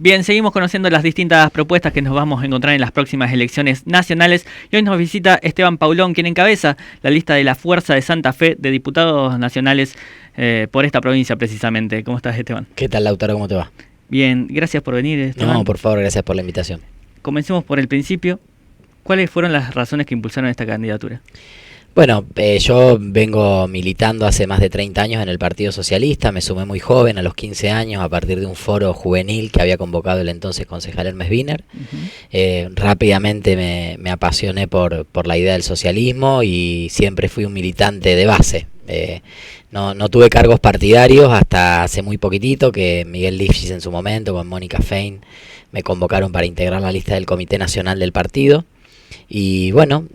Bien, seguimos conociendo las distintas propuestas que nos vamos a encontrar en las próximas elecciones nacionales y hoy nos visita Esteban Paulón, quien encabeza la lista de la Fuerza de Santa Fe de diputados nacionales por esta provincia precisamente. ¿Cómo estás, Esteban? ¿Qué tal, Lautaro? ¿Cómo te va? Bien, gracias por venir, Esteban. No, por favor, gracias por la invitación. Comencemos por el principio. ¿Cuáles fueron las razones que impulsaron esta candidatura? Bueno, yo vengo militando hace más de 30 años en el Partido Socialista, me sumé muy joven, a los 15 años, a partir de un foro juvenil que había convocado el entonces concejal Hermes Wiener. Rápidamente me apasioné por la idea del socialismo y siempre fui un militante de base. No tuve cargos partidarios hasta hace muy poquitito, que Miguel Lifchis en su momento, con Mónica Fein, me convocaron para integrar la lista del Comité Nacional del partido. Y bueno,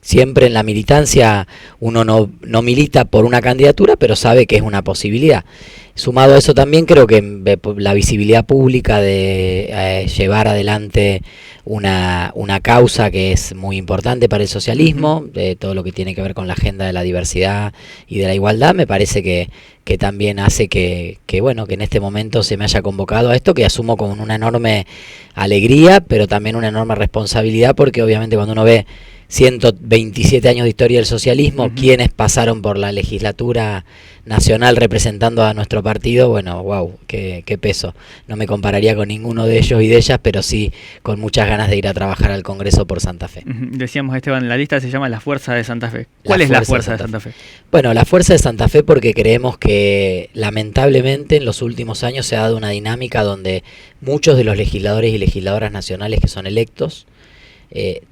siempre en la militancia uno no milita por una candidatura, pero sabe que es una posibilidad. Sumado a eso también creo que la visibilidad pública de llevar adelante una causa que es muy importante para el socialismo, de todo lo que tiene que ver con la agenda de la diversidad y de la igualdad, me parece que también hace que en este momento se me haya convocado a esto, que asumo con una enorme alegría, pero también una enorme responsabilidad, porque obviamente cuando uno ve 127 años de historia del socialismo, quienes pasaron por la legislatura nacional representando a nuestro partido, bueno, wow, qué peso. No me compararía con ninguno de ellos y de ellas, pero sí con muchas ganas de ir a trabajar al Congreso por Santa Fe. Decíamos, Esteban, la lista se llama La Fuerza de Santa Fe. ¿Cuál es la Fuerza de Santa Fe? Bueno, la Fuerza de Santa Fe porque creemos que lamentablemente en los últimos años se ha dado una dinámica donde muchos de los legisladores y legisladoras nacionales que son electos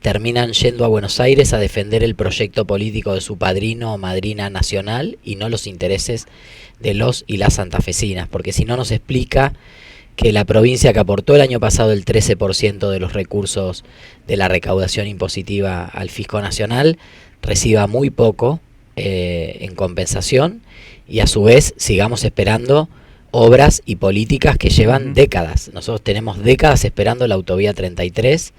terminan yendo a Buenos Aires a defender el proyecto político de su padrino o madrina nacional y no los intereses de los y las santafesinas, porque si no nos explica que la provincia que aportó el año pasado el 13% de los recursos de la recaudación impositiva al fisco nacional reciba muy poco en compensación y a su vez sigamos esperando obras y políticas que llevan décadas. Nosotros tenemos décadas esperando la autovía 33.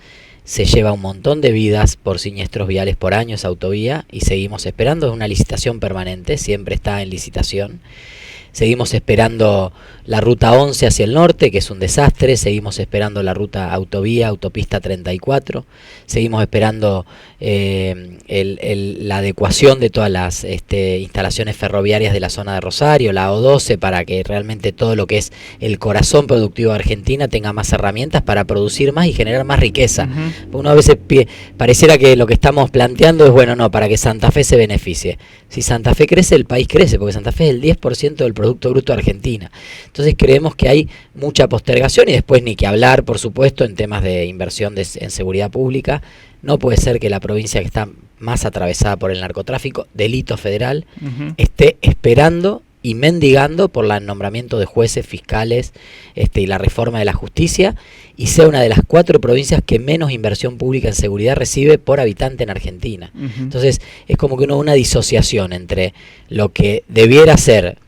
Se lleva un montón de vidas por siniestros viales por año esa autovía y seguimos esperando, es una licitación permanente, siempre está en licitación. Seguimos esperando la ruta 11 hacia el norte, que es un desastre. Seguimos esperando la ruta autopista 34. Seguimos esperando la adecuación de todas las instalaciones ferroviarias de la zona de Rosario, la O12, para que realmente todo lo que es el corazón productivo de Argentina tenga más herramientas para producir más y generar más riqueza. Uno a veces pareciera que lo que estamos planteando es, bueno, no, para que Santa Fe se beneficie. Si Santa Fe crece, el país crece, porque Santa Fe es el 10% del Producto Bruto de Argentina. Entonces creemos que hay mucha postergación y después ni que hablar, por supuesto, en temas de inversión en seguridad pública. No puede ser que la provincia que está más atravesada por el narcotráfico, delito federal, esté esperando y mendigando por el nombramiento de jueces, fiscales y la reforma de la justicia, y sea una de las 4 provincias que menos inversión pública en seguridad recibe por habitante en Argentina. Entonces es como que una disociación entre lo que debiera ser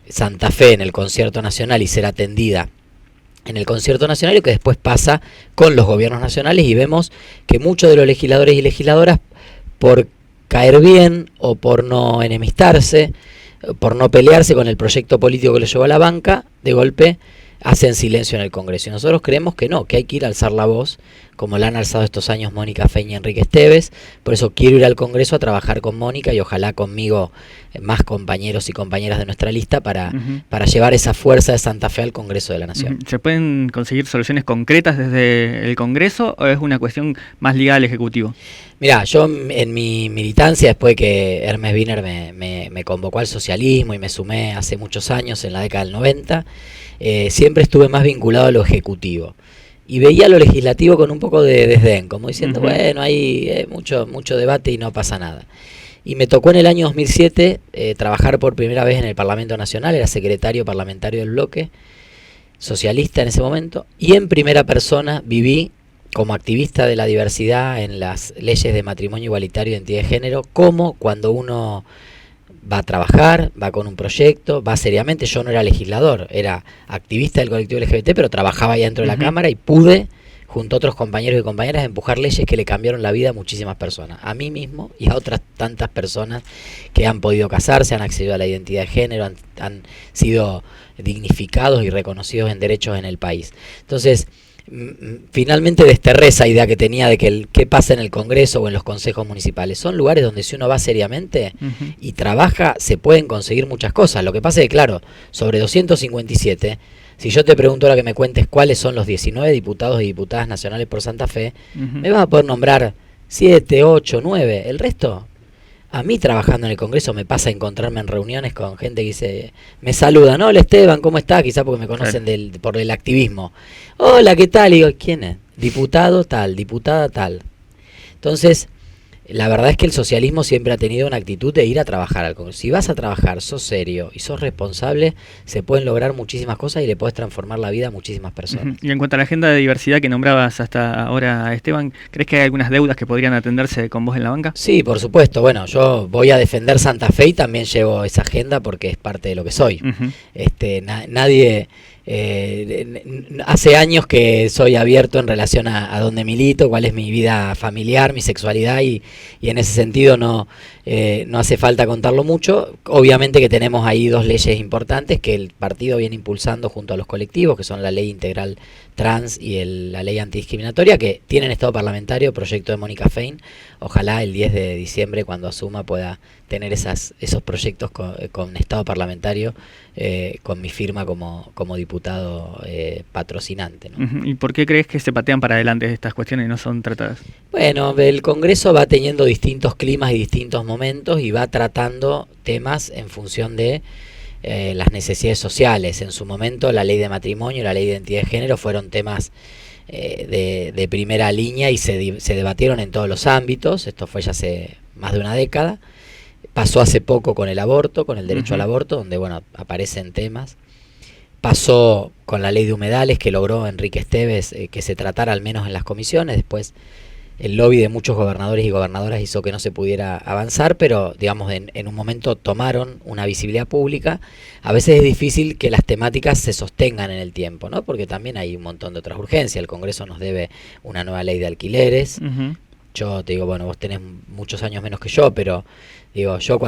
Santa Fe en el concierto nacional y ser atendida en el concierto nacional, y que después pasa con los gobiernos nacionales, y vemos que muchos de los legisladores y legisladoras, por caer bien o por no enemistarse, por no pelearse con el proyecto político que lo llevó a la banca, de golpe hacen silencio en el Congreso. Y nosotros creemos que no, que hay que ir a alzar la voz, como la han alzado estos años Mónica Fein y Enrique Esteves. Por eso quiero ir al Congreso a trabajar con Mónica y ojalá conmigo más compañeros y compañeras de nuestra lista para llevar esa fuerza de Santa Fe al Congreso de la Nación. ¿Se pueden conseguir soluciones concretas desde el Congreso o es una cuestión más ligada al Ejecutivo? Mirá, yo en mi militancia, después que Hermes Wiener me convocó al socialismo y me sumé hace muchos años, en la década del 90, siempre estuve más vinculado a lo ejecutivo. Y veía lo legislativo con un poco de desdén, como diciendo, bueno, hay mucho debate y no pasa nada. Y me tocó en el año 2007 trabajar por primera vez en el Parlamento Nacional, era secretario parlamentario del bloque socialista en ese momento, y en primera persona viví como activista de la diversidad en las leyes de matrimonio igualitario y identidad de género, como cuando uno va a trabajar, va con un proyecto, va seriamente. Yo no era legislador, era activista del colectivo LGBT, pero trabajaba ahí dentro de la Cámara y pude junto a otros compañeros y compañeras, a empujar leyes que le cambiaron la vida a muchísimas personas, a mí mismo y a otras tantas personas que han podido casarse, han accedido a la identidad de género, han sido dignificados y reconocidos en derechos en el país. Entonces, finalmente desterré esa idea que tenía de que qué pasa en el Congreso o en los consejos municipales. Son lugares donde si uno va seriamente y trabaja, se pueden conseguir muchas cosas. Lo que pasa es que, claro, sobre 257, si yo te pregunto ahora que me cuentes cuáles son los 19 diputados y diputadas nacionales por Santa Fe, me vas a poder nombrar 7, 8, 9. El resto, a mí trabajando en el Congreso me pasa encontrarme en reuniones con gente que dice, me saluda, ¿no? Hola Esteban, ¿cómo está? Quizá porque me conocen por el activismo. Hola, ¿qué tal? Y digo, ¿quién es? Diputado tal, diputada tal. Entonces, la verdad es que el socialismo siempre ha tenido una actitud de ir a trabajar al Congreso. Si vas a trabajar, sos serio y sos responsable, se pueden lograr muchísimas cosas y le podés transformar la vida a muchísimas personas. Y en cuanto a la agenda de diversidad que nombrabas hasta ahora, Esteban, ¿crees que hay algunas deudas que podrían atenderse con vos en la banca? Sí, por supuesto. Bueno, yo voy a defender Santa Fe y también llevo esa agenda porque es parte de lo que soy. Nadie... hace años que soy abierto en relación a dónde milito, cuál es mi vida familiar, mi sexualidad y en ese sentido no hace falta contarlo mucho. Obviamente que tenemos ahí dos leyes importantes que el partido viene impulsando junto a los colectivos, que son la ley integral trans y la ley antidiscriminatoria, que tienen estado parlamentario, proyecto de Mónica Fein. Ojalá el 10 de diciembre cuando asuma pueda tener esos proyectos con estado parlamentario, con mi firma como diputado patrocinante, ¿no? ¿Y por qué crees que se patean para adelante estas cuestiones y no son tratadas? Bueno, el Congreso va teniendo distintos climas y distintos momentos y va tratando temas en función de las necesidades sociales. En su momento la ley de matrimonio y la ley de identidad de género fueron temas de primera línea y se debatieron en todos los ámbitos. Esto fue ya hace más de una década. Pasó hace poco con el aborto, con el derecho al aborto, donde bueno aparecen temas. Pasó con la ley de humedales, que logró Enrique Esteves que se tratara al menos en las comisiones. Después el lobby de muchos gobernadores y gobernadoras hizo que no se pudiera avanzar, pero digamos en un momento tomaron una visibilidad pública. A veces es difícil que las temáticas se sostengan en el tiempo, ¿no? Porque también hay un montón de otras urgencias. El Congreso nos debe una nueva ley de alquileres. Yo te digo, bueno, vos tenés muchos años menos que yo, pero digo, yo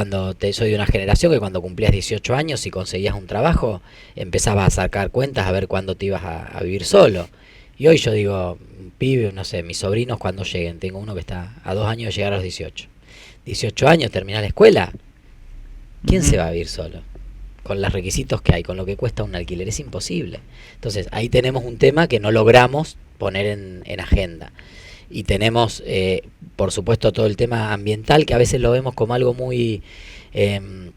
soy de una generación que cuando cumplías 18 años y conseguías un trabajo, empezabas a sacar cuentas a ver cuándo te ibas a vivir solo. Y hoy yo digo, pibe, no sé, mis sobrinos cuando lleguen, tengo uno que está a 2 años de llegar a los 18. 18 años, terminar la escuela, ¿quién se va a vivir solo? Con los requisitos que hay, con lo que cuesta un alquiler, es imposible. Entonces, ahí tenemos un tema que no logramos poner en agenda. Y tenemos, por supuesto, todo el tema ambiental, que a veces lo vemos como algo muy en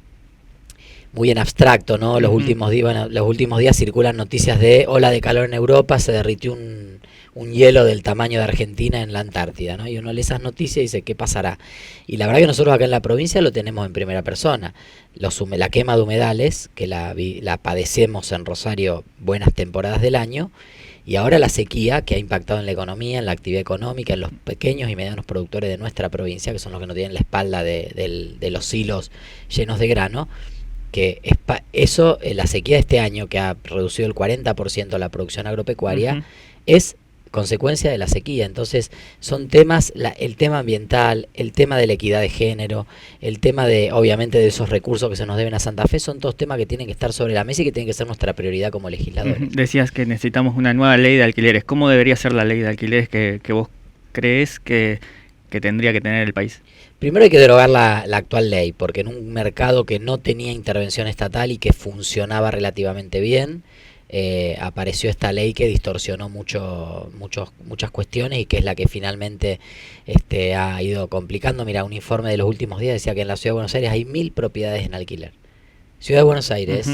abstracto, ¿no? Los últimos días circulan noticias de ola de calor en Europa, se derritió un hielo del tamaño de Argentina en la Antártida, ¿no? Y uno lee esas noticias y dice, ¿qué pasará? Y la verdad que nosotros acá en la provincia lo tenemos en primera persona. La quema de humedales, que la padecemos en Rosario buenas temporadas del año, y ahora la sequía que ha impactado en la economía, en la actividad económica, en los pequeños y medianos productores de nuestra provincia, que son los que no tienen la espalda de los silos llenos de grano, que la sequía de este año, que ha reducido el 40% la producción agropecuaria, es consecuencia de la sequía. Entonces son temas, el tema ambiental, el tema de la equidad de género, el tema de, obviamente, de esos recursos que se nos deben a Santa Fe, son todos temas que tienen que estar sobre la mesa y que tienen que ser nuestra prioridad como legisladores. Decías que necesitamos una nueva ley de alquileres. ¿Cómo debería ser la ley de alquileres que vos crees que tendría que tener el país? Primero hay que derogar la actual ley, porque en un mercado que no tenía intervención estatal y que funcionaba relativamente bien, apareció esta ley que distorsionó muchas cuestiones y que es la que finalmente ha ido complicando. Mira, un informe de los últimos días decía que en la Ciudad de Buenos Aires hay 1000 propiedades en alquiler. Ciudad de Buenos Aires,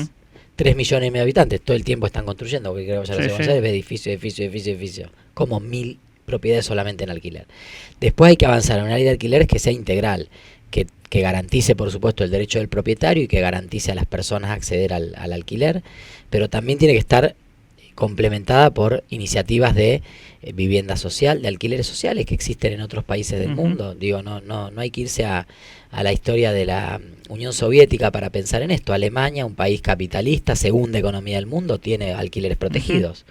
3 millones y medio de habitantes, todo el tiempo están construyendo, porque creo que ya la Ciudad de Buenos Aires ve edificio, como 1000 propiedades solamente en alquiler. Después hay que avanzar en una ley de alquileres que sea integral, que garantice, por supuesto, el derecho del propietario y que garantice a las personas acceder al alquiler, pero también tiene que estar complementada por iniciativas de vivienda social, de alquileres sociales que existen en otros países del mundo. Digo, no hay que irse a la historia de la Unión Soviética para pensar en esto. Alemania, un país capitalista, segunda economía del mundo, tiene alquileres protegidos.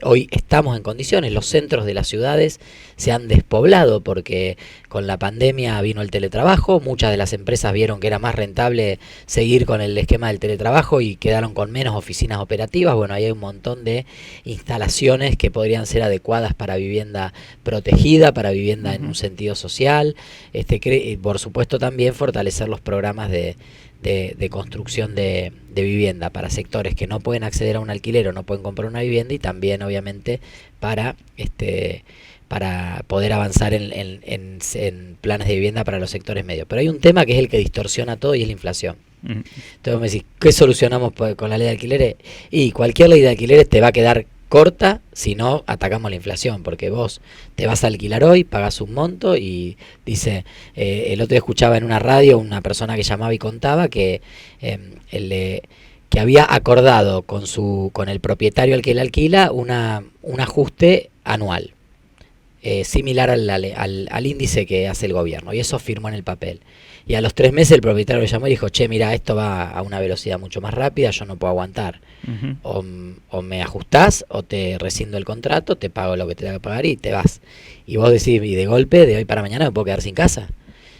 Hoy estamos en condiciones, los centros de las ciudades se han despoblado porque con la pandemia vino el teletrabajo, muchas de las empresas vieron que era más rentable seguir con el esquema del teletrabajo y quedaron con menos oficinas operativas. Bueno, ahí hay un montón de instalaciones que podrían ser adecuadas para vivienda protegida, para vivienda en un sentido social. Por supuesto también fortalecer los programas de construcción de vivienda para sectores que no pueden acceder a un alquiler o no pueden comprar una vivienda, y también obviamente para poder avanzar en planes de vivienda para los sectores medios. Pero hay un tema que es el que distorsiona todo y es la inflación. Entonces me decís, ¿qué solucionamos con la ley de alquileres? Y cualquier ley de alquileres te va a quedar corta si no atacamos la inflación, porque vos te vas a alquilar hoy, pagas un monto y dice, el otro día escuchaba en una radio una persona que llamaba y contaba que que había acordado con el propietario al que le alquila un ajuste anual, similar al índice que hace el gobierno, y eso firmó en el papel. Y a los 3 meses el propietario le llamó y dijo, che, mira, esto va a una velocidad mucho más rápida, yo no puedo aguantar. O me ajustás o te rescindo el contrato, te pago lo que te tenga que pagar y te vas. Y vos decís, y de golpe, de hoy para mañana me puedo quedar sin casa.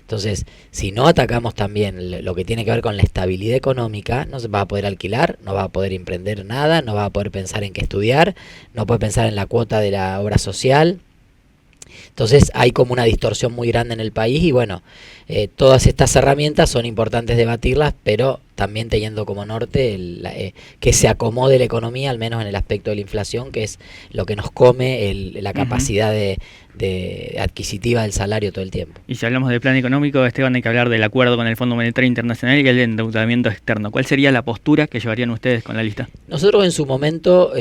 Entonces, si no atacamos también lo que tiene que ver con la estabilidad económica, no se va a poder alquilar, no va a poder emprender nada, no va a poder pensar en qué estudiar, no puede pensar en la cuota de la obra social. Entonces hay como una distorsión muy grande en el país y bueno, todas estas herramientas son importantes debatirlas, pero también teniendo como norte que se acomode la economía, al menos en el aspecto de la inflación, que es lo que nos come la capacidad de adquisitiva del salario todo el tiempo. Y si hablamos de plan económico, Esteban, hay que hablar del acuerdo con el Fondo Monetario Internacional y el endeudamiento externo. ¿Cuál sería la postura que llevarían ustedes con la lista? Nosotros en su momento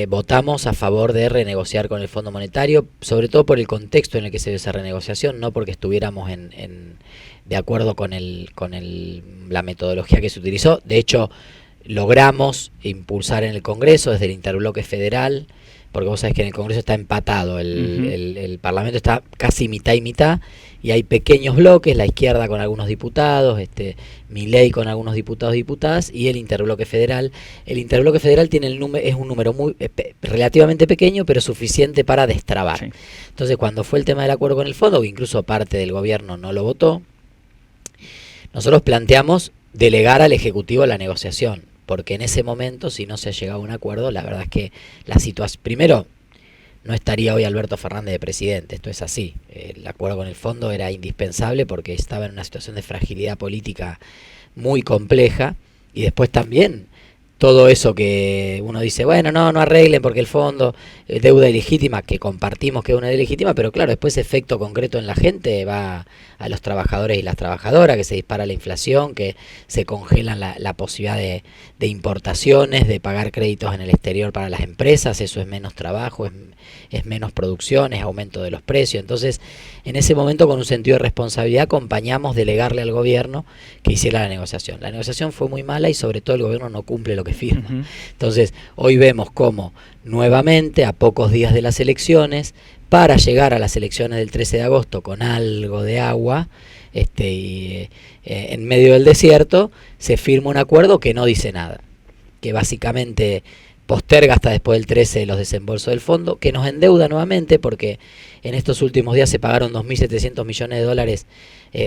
votamos a favor de renegociar con el Fondo Monetario, sobre todo por el contexto en el que se dio esa renegociación, no porque estuviéramos de acuerdo con la metodología que se utilizó. De hecho, logramos impulsar en el Congreso desde el interbloque federal, porque vos sabés que en el Congreso está empatado, el Parlamento está casi mitad y mitad, y hay pequeños bloques, la izquierda con algunos diputados, Milei con algunos diputados y diputadas, y el interbloque federal. El interbloque federal es un número relativamente pequeño, pero suficiente para destrabar. Sí. Entonces, cuando fue el tema del acuerdo con el fondo, que incluso parte del gobierno no lo votó, nosotros planteamos delegar al Ejecutivo la negociación, porque en ese momento, si no se ha llegado a un acuerdo, la verdad es que la situación, primero, no estaría hoy Alberto Fernández de presidente, esto es así. El acuerdo con el fondo era indispensable porque estaba en una situación de fragilidad política muy compleja, y después también todo eso que uno dice, bueno, no arreglen porque el fondo, deuda ilegítima, que compartimos que es una deuda ilegítima, pero claro, después efecto concreto en la gente va a los trabajadores y las trabajadoras, que se dispara la inflación, que se congelan la posibilidad de importaciones, de pagar créditos en el exterior para las empresas, eso es menos trabajo, es menos producción, es aumento de los precios. Entonces, en ese momento, con un sentido de responsabilidad, acompañamos delegarle al gobierno que hiciera la negociación. La negociación fue muy mala y sobre todo el gobierno no cumple lo que firma. Entonces, hoy vemos cómo nuevamente, a pocos días de las elecciones, para llegar a las elecciones del 13 de agosto con algo de agua, en medio del desierto, se firma un acuerdo que no dice nada, que básicamente posterga hasta después del 13 los desembolsos del fondo, que nos endeuda nuevamente porque en estos últimos días se pagaron 2.700 millones de dólares.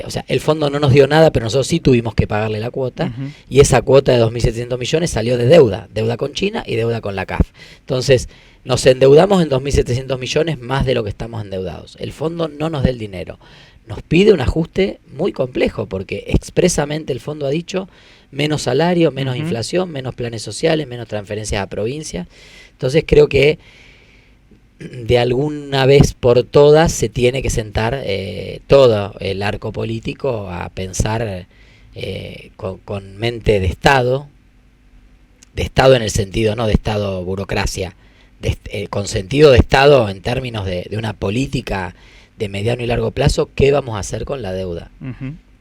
O sea, el fondo no nos dio nada, pero nosotros sí tuvimos que pagarle la cuota, y esa cuota de 2.700 millones salió de deuda con China y deuda con la CAF. Entonces, nos endeudamos en 2.700 millones más de lo que estamos endeudados. El fondo no nos da el dinero. Nos pide un ajuste muy complejo porque expresamente el fondo ha dicho menos salario, menos inflación, menos planes sociales, menos transferencias a provincias. Entonces creo que de alguna vez por todas se tiene que sentar todo el arco político a pensar con mente de Estado en el sentido no de Estado burocracia, con sentido de Estado en términos de una política de mediano y largo plazo. ¿Qué vamos a hacer con la deuda?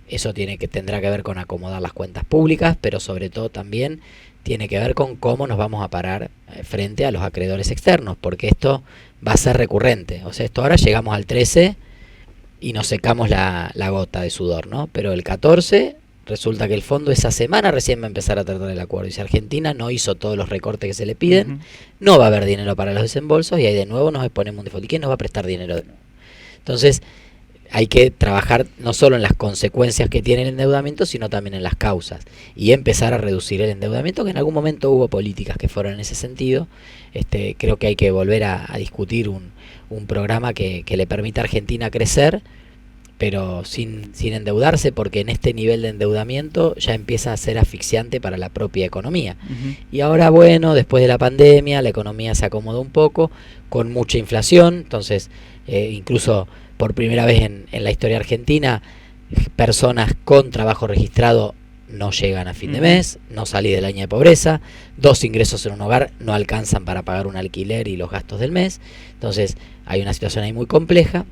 Eso tendrá que ver con acomodar las cuentas públicas, pero sobre todo también tiene que ver con cómo nos vamos a parar frente a los acreedores externos, porque esto va a ser recurrente. O sea, esto ahora llegamos al 13 y nos secamos la gota de sudor, ¿no? Pero el 14 resulta que el fondo esa semana recién va a empezar a tratar el acuerdo. Y si Argentina no hizo todos los recortes que se le piden, no va a haber dinero para los desembolsos y ahí de nuevo nos exponemos un default. ¿Y quién nos va a prestar dinero de nuevo? Entonces, hay que trabajar no solo en las consecuencias que tiene el endeudamiento, sino también en las causas y empezar a reducir el endeudamiento, que en algún momento hubo políticas que fueron en ese sentido. Creo que hay que volver a discutir un programa que le permita a Argentina crecer, pero sin endeudarse, porque en este nivel de endeudamiento ya empieza a ser asfixiante para la propia economía. Y ahora, bueno, después de la pandemia, la economía se acomodó un poco, con mucha inflación, entonces incluso por primera vez en la historia argentina, personas con trabajo registrado no llegan a fin de mes, no salí de la línea de pobreza, 2 ingresos en un hogar no alcanzan para pagar un alquiler y los gastos del mes. Entonces hay una situación ahí muy compleja,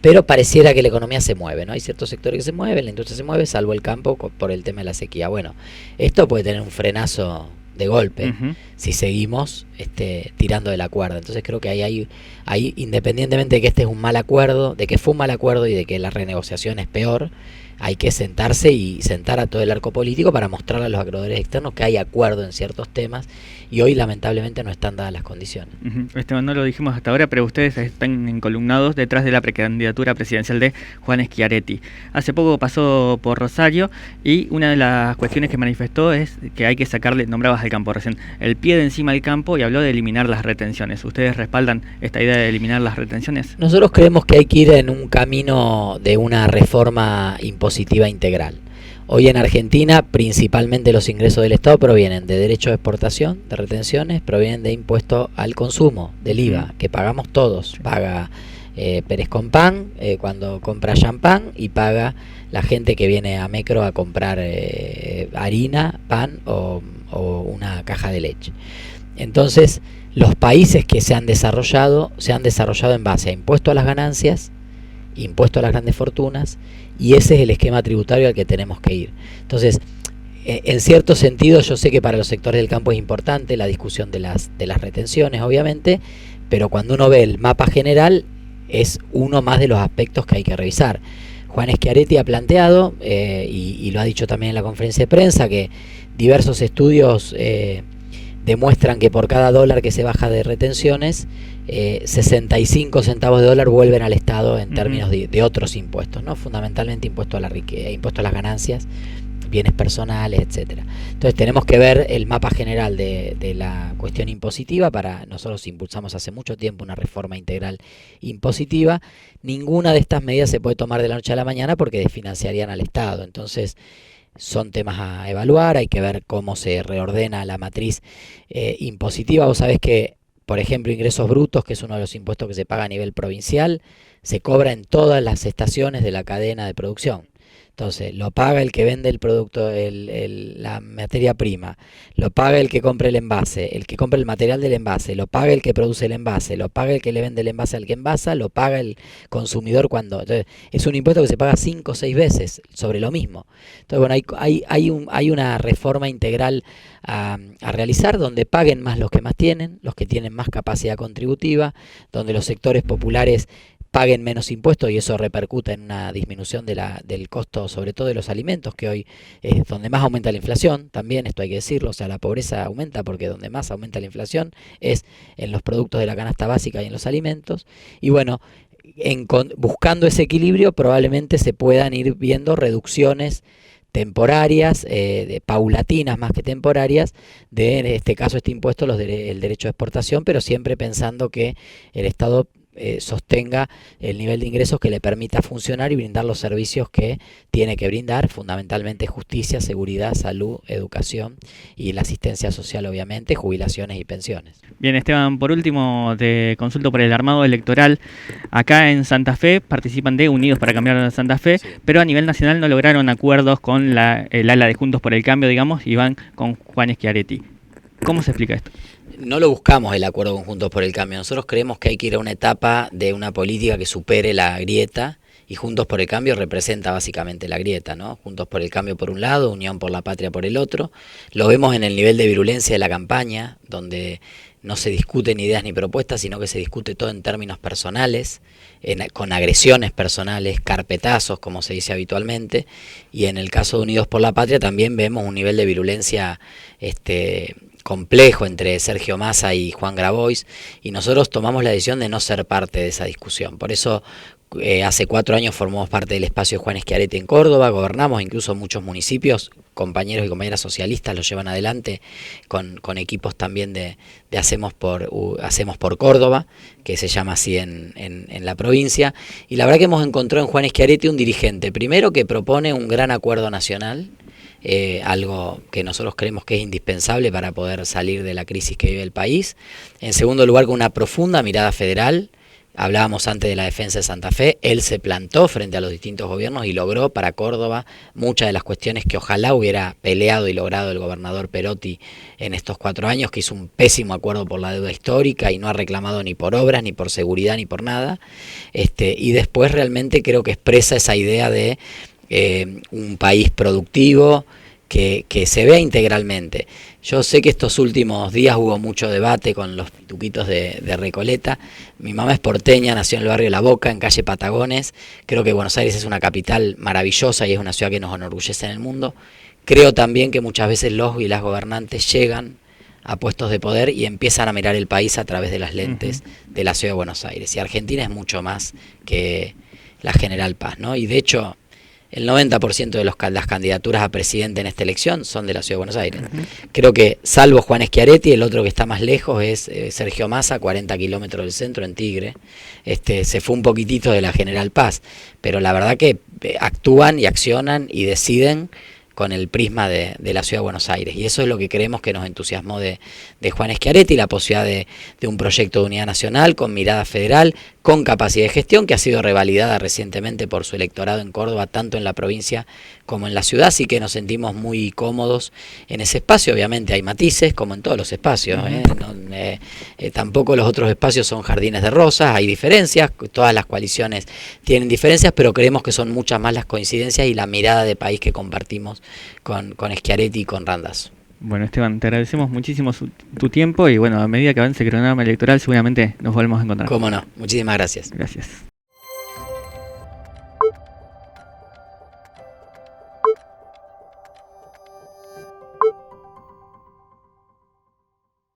pero pareciera que la economía se mueve, ¿no? Hay ciertos sectores que se mueven, la industria se mueve, salvo el campo por el tema de la sequía. Bueno, esto puede tener un frenazo de golpe si seguimos tirando de la cuerda. Entonces creo que ahí independientemente de que este es un mal acuerdo, de que fue un mal acuerdo y de que la renegociación es peor, hay que sentarse y sentar a todo el arco político para mostrarle a los acreedores externos que hay acuerdo en ciertos temas, y hoy lamentablemente no están dadas las condiciones. Esteban, no lo dijimos hasta ahora, pero ustedes están encolumnados detrás de la precandidatura presidencial de Juan Schiaretti. Hace poco pasó por Rosario y una de las cuestiones que manifestó es que hay que sacarle, nombrabas al campo recién, el pie de encima del campo, y habló de eliminar las retenciones. ¿Ustedes respaldan esta idea de eliminar las retenciones? Nosotros creemos que hay que ir en un camino de una reforma impositiva integral. Hoy en Argentina, principalmente los ingresos del Estado provienen de derechos de exportación, de retenciones, provienen de impuesto al consumo, del IVA, que pagamos todos. Paga Pérez con pan cuando compra champán, y paga la gente que viene a Mecro a comprar harina, pan o una caja de leche. Entonces, los países que se han desarrollado en base a impuesto a las ganancias, impuesto a las grandes fortunas, y ese es el esquema tributario al que tenemos que ir. Entonces, en cierto sentido, yo sé que para los sectores del campo es importante la discusión de las retenciones, obviamente, pero cuando uno ve el mapa general, es uno más de los aspectos que hay que revisar. Juan Schiaretti ha planteado, y lo ha dicho también en la conferencia de prensa, que diversos estudios demuestran que por cada dólar que se baja de retenciones, 65 centavos de dólar vuelven al Estado en términos de otros impuestos, ¿no? Fundamentalmente impuesto a la riqueza, impuesto a las ganancias, bienes personales, etcétera. Entonces tenemos que ver el mapa general de la cuestión impositiva. Nosotros impulsamos hace mucho tiempo una reforma integral impositiva. Ninguna de estas medidas se puede tomar de la noche a la mañana porque desfinanciarían al Estado. Entonces son temas a evaluar, hay que ver cómo se reordena la matriz impositiva. Vos sabés que, por ejemplo, ingresos brutos, que es uno de los impuestos que se paga a nivel provincial, se cobra en todas las estaciones de la cadena de producción. Entonces, lo paga el que vende el producto, la materia prima, lo paga el que compra el envase, el que compra el material del envase, lo paga el que produce el envase, lo paga el que le vende el envase al que envasa, lo paga el consumidor cuando... Entonces, es un impuesto que se paga 5 o 6 veces sobre lo mismo. Entonces, bueno, hay una reforma integral a realizar, donde paguen más los que más tienen, los que tienen más capacidad contributiva, donde los sectores populares paguen menos impuestos, y eso repercute en una disminución del costo, sobre todo de los alimentos, que hoy es donde más aumenta la inflación. También esto hay que decirlo, o sea, la pobreza aumenta porque donde más aumenta la inflación es en los productos de la canasta básica y en los alimentos. Y bueno, buscando ese equilibrio, probablemente se puedan ir viendo reducciones temporarias, paulatinas más que temporarias, en este caso este impuesto, el derecho de exportación, pero siempre pensando que el Estado sostenga el nivel de ingresos que le permita funcionar y brindar los servicios que tiene que brindar, fundamentalmente justicia, seguridad, salud, educación y la asistencia social, obviamente, jubilaciones y pensiones. Bien, Esteban, por último te consulto por el armado electoral. Acá en Santa Fe participan de Unidos para Cambiar Santa Fe, sí, pero a nivel nacional no lograron acuerdos con el ala de Juntos por el Cambio, digamos, y van con Juan Schiaretti. ¿Cómo se explica esto? No lo buscamos el acuerdo con Juntos por el Cambio. Nosotros creemos que hay que ir a una etapa de una política que supere la grieta y Juntos por el Cambio representa básicamente la grieta, ¿no? Juntos por el Cambio por un lado, Unión por la Patria por el otro. Lo vemos en el nivel de virulencia de la campaña, donde no se discuten ideas ni propuestas, sino que se discute todo en términos personales, con agresiones personales, carpetazos, como se dice habitualmente, y en el caso de Unidos por la Patria también vemos un nivel de virulencia complejo entre Sergio Massa y Juan Grabois, y nosotros tomamos la decisión de no ser parte de esa discusión. Por eso hace 4 años formamos parte del espacio de Juan Schiaretti en Córdoba, gobernamos incluso muchos municipios, compañeros y compañeras socialistas lo llevan adelante con equipos también de Hacemos por Córdoba, que se llama así en la provincia, y la verdad que hemos encontrado en Juan Schiaretti un dirigente, primero que propone un gran acuerdo nacional, algo que nosotros creemos que es indispensable para poder salir de la crisis que vive el país. En segundo lugar, con una profunda mirada federal. Hablábamos antes de la defensa de Santa Fe, él se plantó frente a los distintos gobiernos y logró para Córdoba muchas de las cuestiones que ojalá hubiera peleado y logrado el gobernador Perotti en estos 4 años, que hizo un pésimo acuerdo por la deuda histórica y no ha reclamado ni por obras, ni por seguridad, ni por nada. Y después realmente creo que expresa esa idea de un país productivo que se vea integralmente. Yo sé que estos últimos días hubo mucho debate con los tuquitos de Recoleta. Mi mamá es porteña, nació en el barrio La Boca, en calle Patagones. Creo que Buenos Aires es una capital maravillosa y es una ciudad que nos enorgullece en el mundo. Creo también que muchas veces los y las gobernantes llegan a puestos de poder y empiezan a mirar el país a través de las lentes de la ciudad de Buenos Aires. Y Argentina es mucho más que la General Paz, ¿no? Y de hecho, el 90% de las candidaturas a presidente en esta elección son de la Ciudad de Buenos Aires. Creo que, salvo Juan Schiaretti, el otro que está más lejos es Sergio Massa, 40 kilómetros del centro, en Tigre. Se fue un poquitito de la General Paz, pero la verdad que actúan y accionan y deciden con el prisma de la Ciudad de Buenos Aires. Y eso es lo que creemos que nos entusiasmó de Juan Schiaretti, la posibilidad de un proyecto de unidad nacional con mirada federal, con capacidad de gestión, que ha sido revalidada recientemente por su electorado en Córdoba, tanto en la provincia como en la ciudad, así que nos sentimos muy cómodos en ese espacio. Obviamente hay matices, como en todos los espacios, tampoco los otros espacios son jardines de rosas, hay diferencias, todas las coaliciones tienen diferencias, pero creemos que son muchas más las coincidencias y la mirada de país que compartimos con Schiaretti y con Randazzo. Bueno, Esteban, te agradecemos muchísimo tu tiempo y bueno, a medida que avance el cronograma electoral seguramente nos volvemos a encontrar. Cómo no, muchísimas gracias. Gracias.